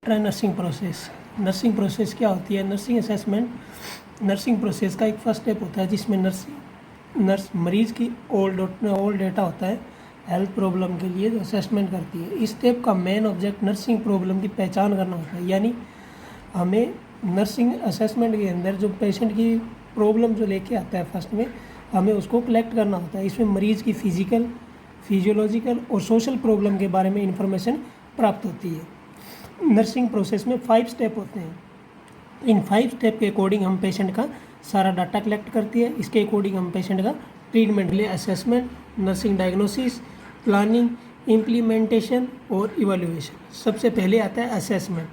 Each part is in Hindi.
Nursing process. नर्सिंग प्रोसेस क्या होती है? नर्सिंग असेसमेंट नर्सिंग प्रोसेस का एक फर्स्ट स्टेप होता है जिसमें नर्स मरीज़ की ओल्ड डेटा होता है हेल्थ प्रॉब्लम के लिए जो असेसमेंट करती है। इस स्टेप का मेन ऑब्जेक्ट नर्सिंग प्रॉब्लम की पहचान करना होता है, यानी हमें नर्सिंग असेसमेंट के अंदर जो पेशेंट की प्रॉब्लम जो लेके आता है फर्स्ट में हमें उसको कलेक्ट करना होता है। इसमें मरीज़ की फिजिकल, फिजियोलॉजिकल और सोशल प्रॉब्लम के बारे में इंफॉर्मेशन प्राप्त होती है। नर्सिंग प्रोसेस में 5 स्टेप होते हैं। इन 5 स्टेप के अकॉर्डिंग हम पेशेंट का सारा डाटा कलेक्ट करती है। इसके अकॉर्डिंग हम पेशेंट का ट्रीटमेंट के लिए assessment, nursing diagnosis, planning, implementation और इवैल्यूएशन। सबसे पहले आता है असेसमेंट,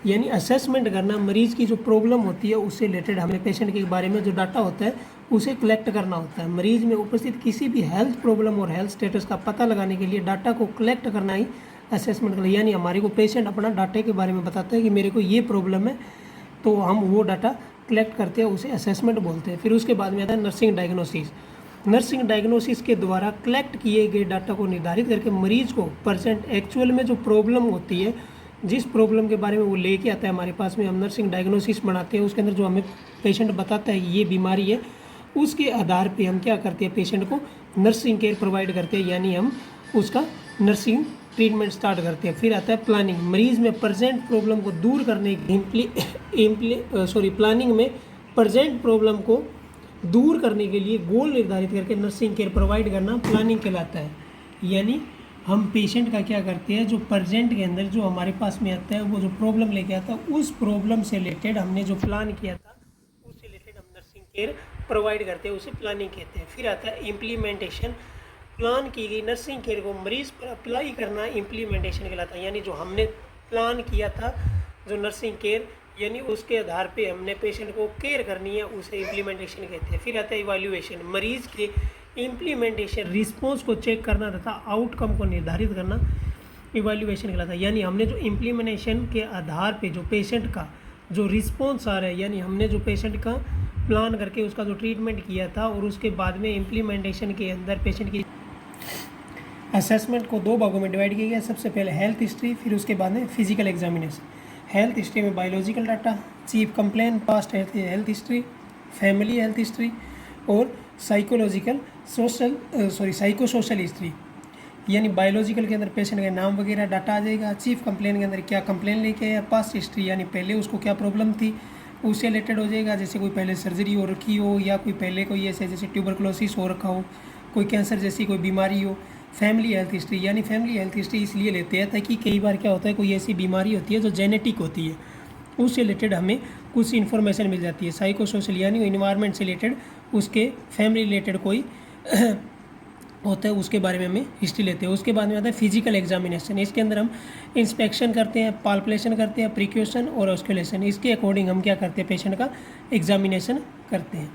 यानी असेसमेंट करना मरीज़ की जो प्रॉब्लम होती है उससे रिलेटेड हमें पेशेंट के बारे में जो डाटा होता है उसे कलेक्ट करना होता है। मरीज़ में उपस्थित किसी भी हेल्थ प्रॉब्लम और हेल्थ स्टेटस का पता लगाने के लिए डाटा को कलेक्ट करना ही असेसमेंट करना, यानी हमारे को पेशेंट अपना डाटे के बारे में बताता है कि मेरे को ये प्रॉब्लम है, तो हम वो डाटा कलेक्ट करते हैं, उसे असेसमेंट बोलते हैं। फिर उसके बाद में आता है नर्सिंग डायग्नोसिस। नर्सिंग डायग्नोसिस के द्वारा कलेक्ट किए गए डाटा को निर्धारित करके मरीज़ को परसेंट एक्चुअल में जो प्रॉब्लम होती है, जिस प्रॉब्लम के बारे में वो लेके आता है हमारे पास में, हम नर्सिंग डायग्नोसिस बनाते हैं। उसके अंदर जो हमें पेशेंट बताता है ये बीमारी है, उसके आधार पे हम क्या करते हैं, पेशेंट को नर्सिंग केयर प्रोवाइड करते हैं, यानी हम उसका नर्सिंग ट्रीटमेंट स्टार्ट करते हैं। फिर आता है प्लानिंग। मरीज़ में प्रेजेंट प्रॉब्लम को दूर करने की प्लानिंग में प्रेजेंट प्रॉब्लम को दूर करने के लिए गोल निर्धारित करके नर्सिंग केयर प्रोवाइड करना प्लानिंग कहलाता है। यानी हम पेशेंट का क्या करते हैं, जो प्रेजेंट के अंदर जो हमारे पास में आता है, वो जो प्रॉब्लम लेके आता है, उस प्रॉब्लम से रिलेटेड हमने जो प्लान किया था उससे रिलेटेड हम नर्सिंग केयर प्रोवाइड करते हैं, उसे प्लानिंग कहते हैं। फिर आता है इम्प्लीमेंटेशन। प्लान की गई नर्सिंग केयर को मरीज़ पर अप्लाई करना इम्प्लीमेंटेशन कहलाता है, यानी जो हमने प्लान किया था जो नर्सिंग केयर, यानी उसके आधार पे हमने पेशेंट को केयर करनी है, उसे इम्प्लीमेंटेशन कहते हैं। फिर आता है इवैल्यूएशन। मरीज़ के इम्प्लीमेंटेशन रिस्पॉन्स को चेक करना तथा आउटकम को निर्धारित करना इवैल्यूएशन कहलाता है, यानी हमने जो इम्प्लीमेंटेशन के आधार पे जो पेशेंट का जो रिस्पॉन्स आ रहा है, यानी हमने जो पेशेंट का प्लान करके उसका जो ट्रीटमेंट किया था और उसके बाद में इम्प्लीमेंटेशन के अंदर पेशेंट की असेसमेंट को 2 भागों में डिवाइड किया गया। सबसे पहले हेल्थ हिस्ट्री, फिर उसके बाद में फिजिकल एग्जामिनेशन। हेल्थ हिस्ट्री में biological data, chief complain, past health history, family health history और साइको सोशल हिस्ट्री। यानी बायोलॉजिकल के अंदर पेशेंट का नाम वगैरह डाटा आ जाएगा। चीफ कंप्लेन के अंदर क्या कंप्लेन लेके आया, पास्ट हिस्ट्री यानी पहले उसको क्या प्रॉब्लम थी उससे रिलेटेड हो जाएगा, जैसे कोई पहले सर्जरी हो रखी हो या कोई पहले कोई ऐसे जैसे ट्यूबरकुलोसिस हो रखा हो, कोई कैंसर जैसी कोई बीमारी हो। फैमिली हेल्थ हिस्ट्री, यानी फैमिली हेल्थ हिस्ट्री इसलिए लेते हैं ताकि कई बार क्या होता है, कोई ऐसी बीमारी होती है जो जेनेटिक होती है, उससे रिलेटेड हमें कुछ इन्फॉर्मेशन मिल जाती है। साइको सोशल यानी इन्वायरमेंट से रिलेटेड, उसके फैमिली रिलेटेड कोई होता है, उसके बारे में हमें हिस्ट्री लेते हैं। उसके बाद में आता है फिजिकल एग्जामिनेशन। इसके अंदर हम इंस्पेक्शन करते हैं, पाल्पेशन करते हैं, प्रिक्यूशन और ऑस्कुलेशन। इसके अकॉर्डिंग हम क्या करते हैं, पेशेंट का एग्जामिनेशन करते हैं।